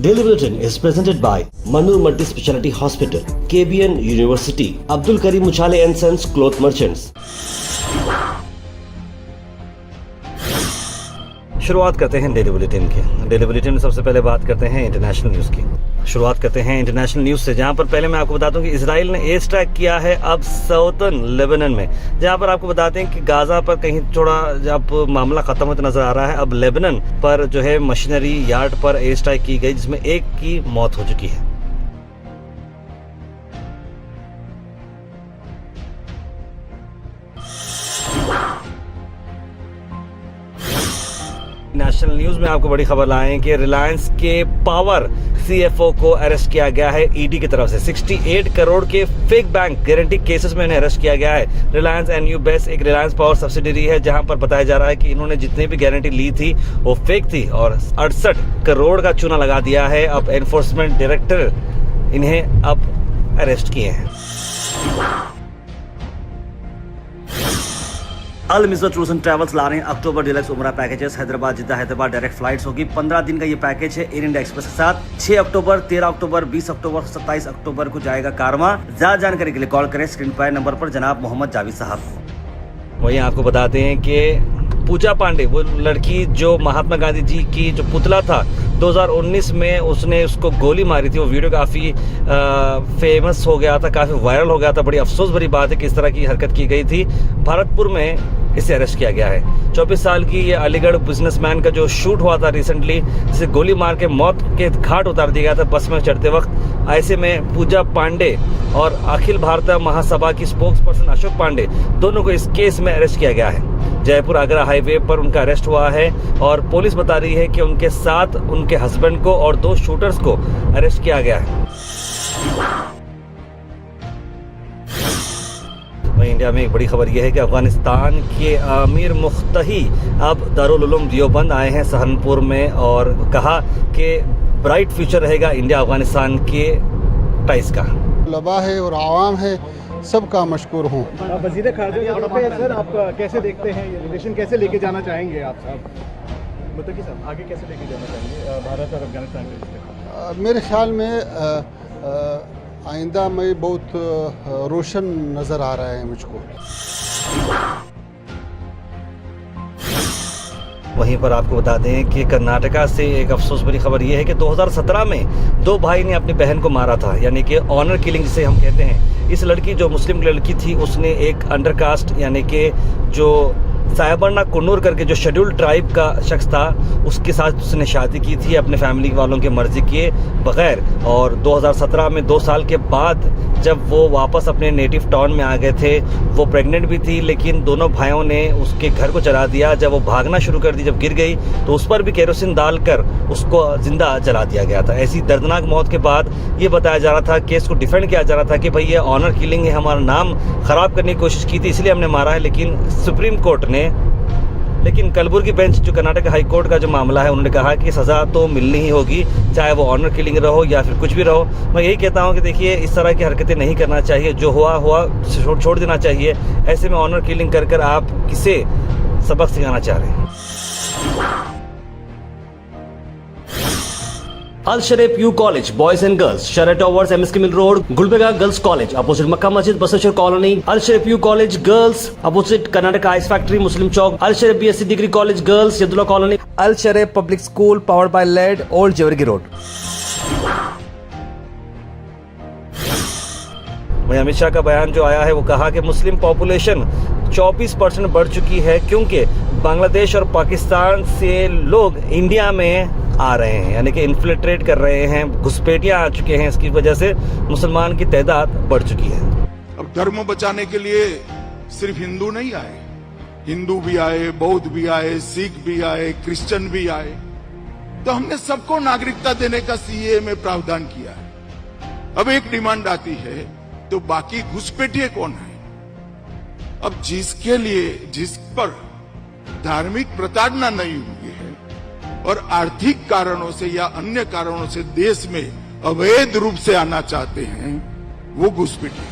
Daily Bulletin is presented by Manur Multi Speciality Hospital, KBN University, Abdul Karim Uchale and Sons Cloth Merchants. शुरुआत करते हैं daily bulletin की। Daily bulletin में सबसे पहले बात करते हैं इंटरनेशनल न्यूज़ की। शुरुआत करते हैं इंटरनेशनल न्यूज़ से, जहां पर पहले मैं आपको बता दूं कि इजराइल ने एयर स्ट्राइक किया है अब साउथर्न लेबनान में, जहां पर आपको बताते हैं कि गाजा पर कहीं थोड़ा जब मामला खत्म होता नजर आ रहा है, अब लेबनान पर जो है मशीनरी यार्ड पर एयर स्ट्राइक की गई, जिसमें एक की मौत हो चुकी है। नेशनल न्यूज में आपको बड़ी खबर लाए कि रिलायंस के पावर सीएफओ को अरेस्ट किया गया है ईडी की तरफ से। 68 करोड़ के फेक बैंक गारंटी केसेस में इन्हें अरेस्ट किया गया है। रिलायंस एनयू बेस एक रिलायंस पावर सब्सिडरी है, जहां पर बताया जा रहा है कि इन्होंने जितनी भी गारंटी ली थी वो फेक थी और 68 करोड़ का चूना लगा दिया है। अब एनफोर्समेंट डायरेक्टर इन्हें अब अरेस्ट किए हैं। अल मिज़र टूर्स एंड ट्रैवल्स ला रहे हैं अक्टूबर डिलक्स उमरा पैकेजेस। हैदराबाद जिद्दा हैदराबाद डायरेक्ट फ्लाइट्स होगी। 15 दिन का ये पैकेज है एयर इंडिया एक्सप्रेस के साथ। 6 अक्टूबर, 13 अक्टूबर, 20 अक्टूबर, 27 अक्टूबर को जाएगा कारवां। ज्यादा जानकारी के लिए कॉल करें स्क्रीन पर नंबर पर जनाब मोहम्मद जावेद साहब। वहीं आपको बताते हैं कि पूजा पांडे, वो लड़की जो महात्मा गांधी जी की जो पुतला था, 2019 में उसने उसको गोली मारी थी। वो वीडियो काफ़ी फेमस हो गया था, काफ़ी वायरल हो गया था। बड़ी अफसोस भरी बात है कि इस तरह की हरकत की गई थी। भरतपुर में इसे अरेस्ट किया गया है। 24 साल की ये अलीगढ़ बिजनेसमैन का जो शूट हुआ था रिसेंटली, जिसे गोली मार के मौत के घाट उतार दिया गया था बस में चढ़ते वक्त। ऐसे में पूजा पांडे और अखिल भारतीय महासभा की स्पोक्स पर्सन अशोक पांडे, दोनों को इस केस में अरेस्ट किया गया है। जयपुर आगरा हाईवे पर उनका अरेस्ट हुआ है और पुलिस बता रही है कि उनके साथ उनके हस्बैंड को और 2 शूटर्स को अरेस्ट किया गया है। वहीं इंडिया में एक बड़ी खबर यह है कि अफगानिस्तान के अमीर मुफ्ती अब दारुल उलूम देवबंद आए हैं सहारनपुर में और कहा कि ब्राइट फ्यूचर रहेगा इंडिया अफगानिस्तान के टाइज का। लबा है और आवाम है, सबका मशकूर हूँ। वज़ीर ख़ारजा के तौर पे सर आप कैसे देखते हैं ये रिलेशन, कैसे लेके जाना चाहेंगे आप साहब? मुत्तकी साहब आगे कैसे लेके जाना चाहेंगे भारत और अफगानिस्तान के रिश्ते? मेरे ख्याल में आइंदा में बहुत रोशन नज़र आ रहा है मुझको। वहीं पर आपको बता दें कि कर्नाटका से एक अफसोस भरी खबर यह है कि 2017 में 2 भाई ने अपनी बहन को मारा था, यानी कि ऑनर किलिंग जिसे हम कहते हैं। इस लड़की जो मुस्लिम लड़की थी, उसने एक अंडरकास्ट यानी कि जो सायबरना कुन्नूर करके जो शेड्यूल्ड ट्राइब का शख्स था, उसके साथ उसने शादी की थी अपने फैमिली वालों की मर्जी के बगैर। और 2017 में 2 साल के बाद जब वो वापस अपने नेटिव टाउन में आ गए थे, वो प्रेग्नेंट भी थी, लेकिन दोनों भाइयों ने उसके घर को जला दिया। जब वो भागना शुरू कर दी, जब गिर गई तो उस पर भी केरोसिन डालकर उसको जिंदा जला दिया गया था। ऐसी दर्दनाक मौत के बाद ये बताया जा रहा था, केस को डिफेंड किया जा रहा था कि भाई ये ऑनर किलिंग है, हमारा नाम खराब करने की कोशिश की थी इसलिए हमने मारा है। लेकिन सुप्रीम कोर्ट ने, लेकिन कलबुर्गी बेंच जो कर्नाटक हाई कोर्ट का जो मामला है, उन्होंने कहा कि सज़ा तो मिलनी ही होगी, चाहे वो ऑनर किलिंग रहो या फिर कुछ भी रहो। मैं यही कहता हूं कि देखिए, इस तरह की हरकतें नहीं करना चाहिए। जो हुआ छोड़ देना चाहिए। ऐसे में ऑनर किलिंग कर आप किसे सबक सिखाना चाह रहे हैं? Al Sharif U College, Boys and Girls, Sheraton Towers, MSK Mill Road, Gulbega Girls College, opposite Makkah Masjid, Basashar Colony. Al Sharif U College Girls, opposite Karnataka Ice Factory, Muslim Chowk. Al Sharif BSc Degree College Girls, Yadullah Colony. Al Sharif Public School, powered by LED, Old Jewargi Road. वहीं अमित शाह का बयान जो आया है, वो कहा कि Muslim population 24% बढ़ चुकी है क्योंकि बांग्लादेश और पाकिस्तान से लोग इंडिया में आ रहे हैं, यानी कि इन्फिल्ट्रेट कर रहे हैं, घुसपैठियां आ चुके हैं। इसकी वजह से मुसलमान की तादाद बढ़ चुकी है। अब धर्म बचाने के लिए सिर्फ हिंदू नहीं आए, हिंदू भी आए, बौद्ध भी आए, सिख भी आए, क्रिश्चियन भी आए। तो हमने सबको नागरिकता देने का सीए में प्रावधान किया है। अब एक डिमांड आती है, तो बाकी घुसपैठिए कौन है? अब जिस पर धार्मिक प्रताड़ना नहीं हुई है और आर्थिक कारणों से या अन्य कारणों से देश में अवैध रूप से आना चाहते हैं, वो घुसपैठिए।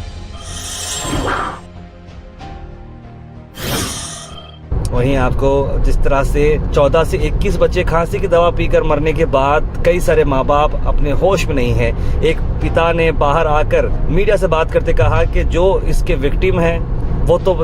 वहीं आपको जिस तरह से 14 से 21 बच्चे खांसी की दवा पीकर मरने के बाद कई सारे माँ बाप अपने होश में नहीं हैं। एक पिता ने बाहर आकर मीडिया से बात करते कहा कि जो इसके विक्टिम हैं वो तो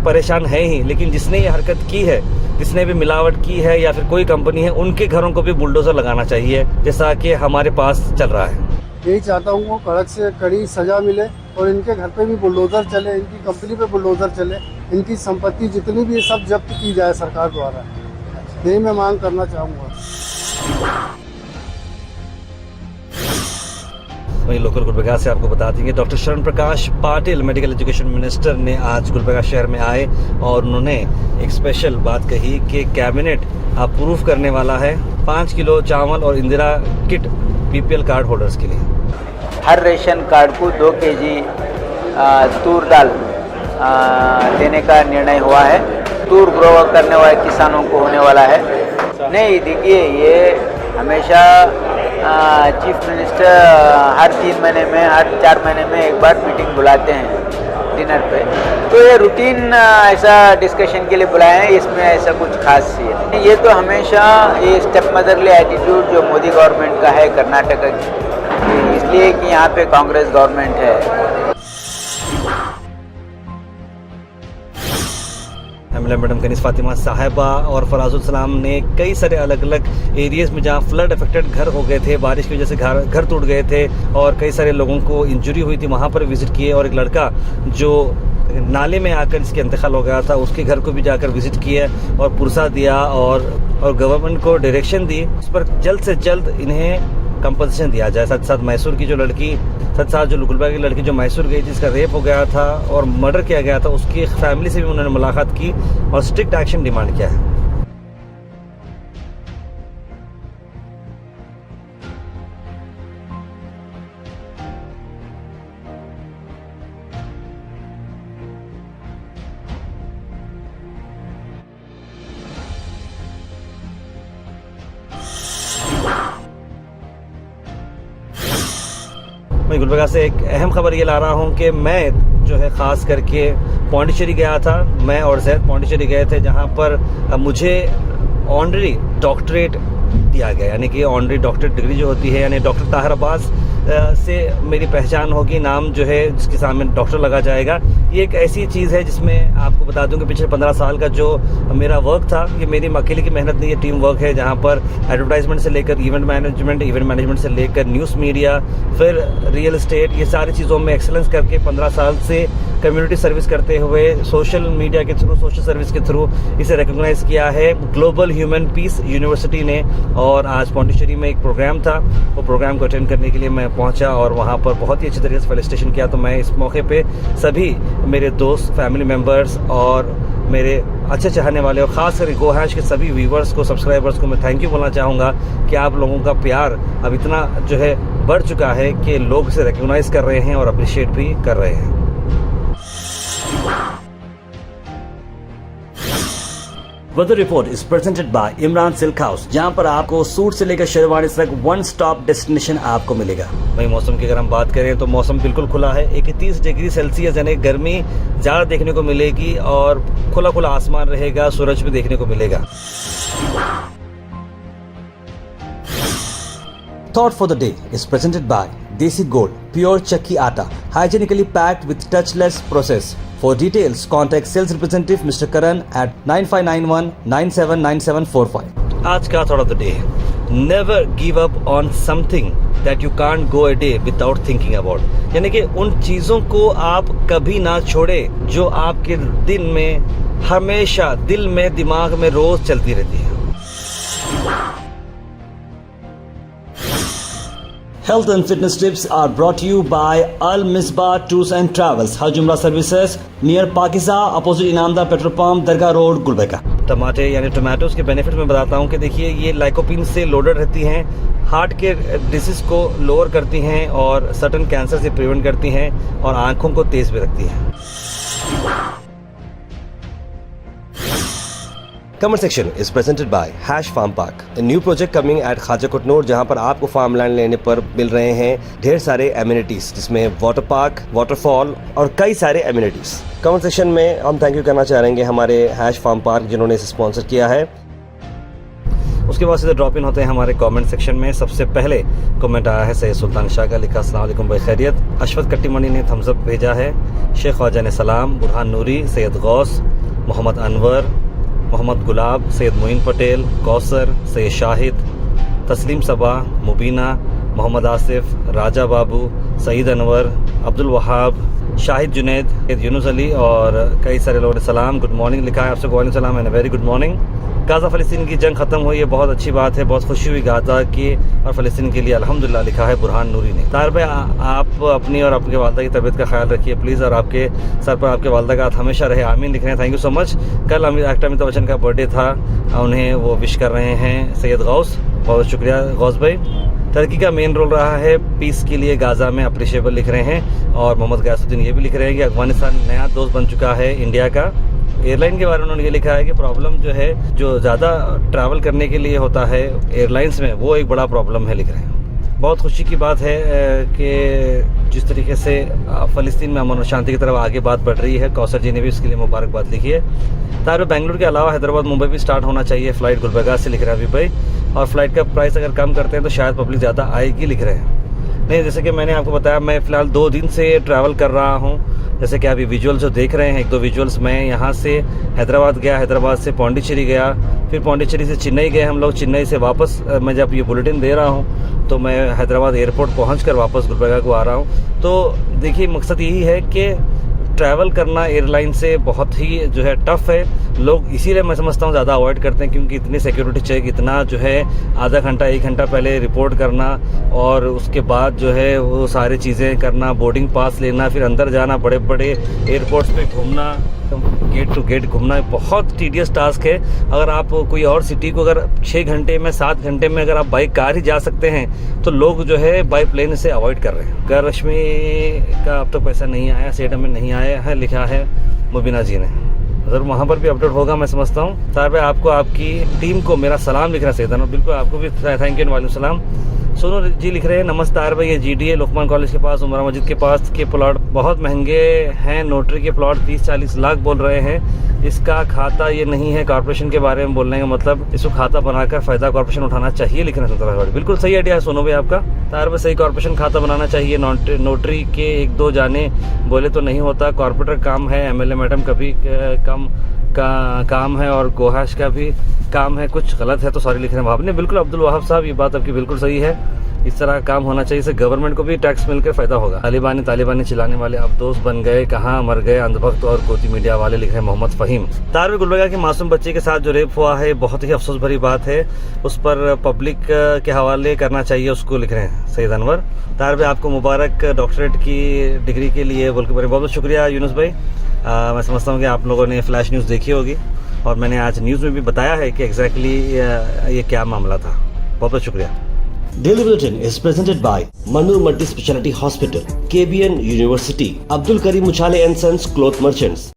परेशान है ही, लेकिन जिसने ये हरकत की है, जिसने भी मिलावट की है या फिर कोई कंपनी है, उनके घरों को भी बुलडोजर लगाना चाहिए, जैसा कि हमारे पास चल रहा है। यही चाहता हूँ वो कड़क से कड़ी सजा मिले और इनके घर पे भी बुलडोजर चले, इनकी कंपनी पे बुलडोजर चले, इनकी संपत्ति जितनी भी है सब जब्त की जाए सरकार द्वारा। यही मैं मांग करना चाहूँगा। वहीं लोकल गुलबर्गा से आपको बता देंगे डॉक्टर शरण प्रकाश पाटिल मेडिकल एजुकेशन मिनिस्टर ने आज गुलबर्गा शहर में आए और उन्होंने एक स्पेशल बात कही कि कैबिनेट अप्रूव करने वाला है 5 किलो चावल और Indira kit BPL card holders के लिए। हर रेशन कार्ड को 2 केजी तूर दाल देने का निर्णय हुआ है। तूर ग्रो करने वाले किसानों को होने वाला है। नहीं, देखिए ये हमेशा चीफ मिनिस्टर हर 3 महीने में, हर 4 महीने में एक बार मीटिंग बुलाते हैं डिनर पे, तो ये रूटीन ऐसा डिस्कशन के लिए बुलाए हैं, इसमें ऐसा कुछ खास है। ये तो हमेशा ये स्टेप मदरली एटीट्यूड जो मोदी गवर्नमेंट का है कर्नाटक की, इसलिए कि यहाँ पे कांग्रेस गवर्नमेंट है। मैडम कनीस फातिमा साहिबा और फराजुल सलाम ने कई सारे अलग अलग एरियाज में जहां फ्लड अफेक्टेड घर हो गए थे, बारिश की वजह से घर टूट गए थे और कई सारे लोगों को इंजरी हुई थी, वहां पर विजिट किए और एक लड़का जो नाले में आकर इसके इंतकाल हो गया था उसके घर को भी जाकर विजिट किया और पुरसा दिया और गवर्नमेंट को डायरेक्शन दी उस पर जल्द से जल्द इन्हें कंपनसेशन दिया जाए। साथ साथ मैसूर की जो लड़की, साथ जो गुलबर्गा की लड़की जो मैसूर गई थी, जिसका रेप हो गया था और मर्डर किया गया था, उसकी फैमिली से भी उन्होंने मुलाकात की और स्ट्रिक्ट एक्शन डिमांड किया है। मैं गुलबर्गा से एक अहम खबर ये ला रहा हूँ कि मैं जो है ख़ास करके पौंडीचेरी गया था। मैं और जैद पौंडीचेरी गए थे जहाँ पर मुझे ऑनरी डॉक्टरेट दिया गया, यानी कि ऑनरी डॉक्टरेट डिग्री जो होती है, यानी डॉक्टर ताहिर अब्बास से मेरी पहचान होगी, नाम जो है जिसके सामने डॉक्टर लगा जाएगा। ये एक ऐसी चीज़ है जिसमें आपको बता दूं कि पिछले 15 साल का जो मेरा वर्क था, ये मेरी अकेले की मेहनत नहीं है, टीम वर्क है, जहाँ पर एडवर्टाइजमेंट से लेकर इवेंट मैनेजमेंट से लेकर न्यूज़ मीडिया, फिर रियल एस्टेट, ये सारी चीज़ों में एक्सेलेंस करके 15 साल से कम्युनिटी सर्विस करते हुए सोशल मीडिया के थ्रू, सोशल सर्विस के थ्रू इसे रिकॉग्नाइज किया है ग्लोबल ह्यूमन पीस यूनिवर्सिटी ने। और आज पौंडीचेरी में एक प्रोग्राम था, वो प्रोग्राम को अटेंड करने के लिए मैं पहुंचा और वहां पर बहुत ही अच्छी तरीके से फेलिसिटेशन किया। तो मैं इस मौके पे सभी मेरे दोस्त, फैमिली मेम्बर्स और मेरे अच्छे चाहने वाले और ख़ास कर गो हैश के सभी व्यूवर्स को, सब्सक्राइबर्स को मैं थैंक यू बोलना चाहूँगा कि आप लोगों का प्यार अब इतना जो है बढ़ चुका है कि लोग इसे रिकॉग्नाइज कर रहे हैं और अप्रिशिएट भी कर रहे हैं। Weather report is presented by Imran silk house, जहां पर आपको सूट से लेकर शेरवानी तक वन स्टॉप डेस्टिनेशन आपको मिलेगा। वहीं मौसम की अगर हम बात करें तो मौसम बिल्कुल खुला है। 31 डिग्री सेल्सियस यानी गर्मी ज़्यादा देखने को मिलेगी और खुला खुला आसमान रहेगा, सूरज भी देखने को मिलेगा। Thought for the day is presented by Desi Gold, pure chakki atta, hygienically packed with touchless process. For details, contact sales representative Mr. Karan at 9591979745. आज का thought of the day: Never give up on something that you can't go a day without thinking about. यानी कि उन चीजों को आप कभी ना छोड़े जो आपके दिन में हमेशा दिल में, दिमाग में रोज चलती रहती है। Health and fitness tips are brought to you by Al Misbah Tours and Travels, Haj Umrah Services near Pakiza, opposite Inamdar petrol pump, Dargah road, Gulbarga. टमाटे यानी टोमेटोज के बेनिफिट में बताता हूँ कि देखिए ये लाइकोपिन से लोडेड रहती हैं, हार्ट के डिसीज को लोअर करती हैं और सर्टन कैंसर से प्रिवेंट करती हैं और आँखों को तेज भी रखती हैं। Comment section is presented by Hash Farm Park, a new project coming at Khaja Kutnur, जहां पर आपको फार्म लैंड लेने पर मिल रहे हैं ढेर सारे एमिनिटीज, जिसमें वाटर पार्क, वाटरफॉल और कई सारे एमिनिटीज। कमेंट सेक्शन में हम थैंक यू करना चाहेंगे हमारे हैश फार्म पार्क जिन्होंने इसे स्पॉन्सर किया है। उसके बाद सीधे ड्रॉप इन होते हैं हमारे कमेंट सेक्शन में। सबसे पहले कमेंट आया है सैयद सुल्तान शाह का, लिखा अस्सलाम वालेकुम भाई खैरियत। अशफत कट्टीमणि ने थम्स अप भेजा है। शेख ख्वाजा ने सलाम। बुरहान नूरी, सैयद गौस, मोहम्मद अनवर, मोहम्मद गुलाब, सैयद मोइन पटेल, कौसर, सैयद शाहिद, तस्लीम सबा, मुबीना, मोहम्मद आसिफ, राजा बाबू, सईद अनवर, अब्दुल वहाब, शाहिद जुनैद, यूनुस अली और कई सारे लोगों ने सलाम, गुड मॉर्निंग लिखा है। आपसे वालेकुम सलाम and very good morning. Gaza फ़लस्तीन की जंग ख़त्म हुई है, बहुत अच्छी बात है, बहुत खुशी हुई गाज़ा की और फ़लस्तीन के लिए अल्हम्दुलिल्लाह, लिखा है बुरहान नूरी ने। तार भाई आप अपनी और आपके वालदा की तबीयत का ख्याल रखिए प्लीज़, और आपके सर पर आपके वालदा का हाथ हमेशा रहे, आमीन लिख रहे हैं। Thank you so much. कल एक्टर अमिताभ बच्चन का बर्थडे था, उन्हें वो विश कर रहे हैं सैयद गौस, बहुत शुक्रिया गौस भाई। टर्की का मेन रोल रहा है पीस के लिए गाज़ा में, अप्रिशिएबल लिख रहे हैं। और मोहम्मद गयासुद्दीन ये भी लिख रहे हैं कि अफगानिस्तान नया दोस्त बन चुका है इंडिया का। एयरलाइन के बारे में उन्होंने ये लिखा है कि प्रॉब्लम जो है, जो ज़्यादा ट्रैवल करने के लिए होता है एयरलाइंस में, वो एक बड़ा प्रॉब्लम है, लिख रहे हैं। बहुत खुशी की बात है कि जिस तरीके से फ़लस्तीन में अमन और शांति की तरफ आगे बात बढ़ रही है। कौसर जी ने भी इसके लिए मुबारकबाद लिखी है। तार बेंगलुरु के अलावा हैदराबाद, मुंबई भी स्टार्ट होना चाहिए फ़्लाइट, गुलबर्गा से लिख रहे हैं अभी भाई। और फ्लाइट का प्राइस अगर कम करते हैं तो शायद पब्लिक ज़्यादा आएगी, लिख रहे हैं। नहीं, जैसे कि मैंने आपको बताया, मैं फ़िलहाल 2 दिन से ट्रैवल कर रहा हूँ। जैसे कि अभी विजुअल्स जो देख रहे हैं, 1-2 विजुअल्स, मैं यहाँ से हैदराबाद गया, हैदराबाद से पौंडीचेरी गया, फिर पौंडीचेरी से चेन्नई गए हम लोग। चेन्नई से वापस मैं जब ये बुलेटिन दे रहा हूँ तो मैं हैदराबाद एयरपोर्ट पहुँचकर वापस गुलबर्गा को आ रहा हूँ। तो देखिए, मकसद यही है कि ट्रैवल करना एयरलाइन से बहुत ही जो है टफ़ है। लोग इसीलिए मैं समझता हूँ ज़्यादा अवॉइड करते हैं, क्योंकि इतनी सिक्योरिटी चेक, इतना जो है आधा घंटा 1 घंटा पहले रिपोर्ट करना और उसके बाद जो है वो सारी चीज़ें करना, बोर्डिंग पास लेना, फिर अंदर जाना, बड़े बड़े एयरपोर्ट्स पे घूमना, गेट टू गेट घूमना, बहुत टीडियस टास्क है। अगर आप कोई और सिटी को अगर 6 घंटे में, 7 घंटे में अगर आप बाई कार ही जा सकते हैं, तो लोग जो है बाई प्लेन से अवॉइड कर रहे हैं। घर लक्ष्मी का अब तक पैसा नहीं आया, सेट में नहीं आया है, लिखा है मुबीना जी ने। अगर वहाँ पर भी अपडेट होगा मैं समझता हूँ। तार भाई आपको, आपकी टीम को मेरा सलाम लिख रहा है सैयदान, बिल्कुल आपको भी थैंक यू, वालेकुम सलाम। सोनू जी लिख रहे हैं, नमस्कार भाई, ये GDA लोकमान कॉलेज के पास, उमरा मस्जिद के पास के प्लॉट बहुत महंगे हैं। नोटरी के प्लॉट 30-40 लाख बोल रहे हैं। इसका खाता ये नहीं है, कॉर्पोरेशन के बारे में बोलने का मतलब इसको खाता बनाकर फ़ायदा कॉर्पोरेशन उठाना चाहिए, लिख रहे हैं। बिल्कुल सही आइडिया है सोनू भाई आपका। तार भाई सही, कॉर्पोरेशन खाता बनाना चाहिए। नोटरी के 1-2 जाने बोले तो नहीं होता, कॉर्पोरेटर काम है, MLA मैडम कभी कम का काम है और गोहाश का भी काम है। कुछ गलत है तो सॉरी लिख रहे हैं आपने। बिल्कुल अब्दुल वहाब साहब, ये बात आपकी बिल्कुल सही है। इस तरह काम होना चाहिए, इससे गवर्नमेंट को भी टैक्स मिलकर फ़ायदा होगा। तालिबानी चिल्लाने वाले अब दोस्त बन गए, कहाँ मर गए अंधभक्त और गोती मीडिया वाले, लिख रहे हैं मोहम्मद फ़हीम। तारवी गुलबर्गा के मासूम बच्चे के साथ जो रेप हुआ है, बहुत ही अफसोस भरी बात है, उस पर पब्लिक के हवाले करना चाहिए उसको, लिख रहे हैं सैयद अनवर। तारवी आपको मुबारक डॉक्टरेट की डिग्री के लिए, बोल के बहुत बहुत शुक्रिया यूनुस भाई। मैं समझता हूँ कि आप लोगों ने फ्लैश न्यूज़ देखी होगी और मैंने आज न्यूज़ में भी बताया है कि एग्जैक्टली ये क्या मामला था। बहुत बहुत शुक्रिया। Daily Bulletin is presented by Manur Multi Speciality Hospital, KBN University, Abdul Karim Muchale and Sons Cloth Merchants.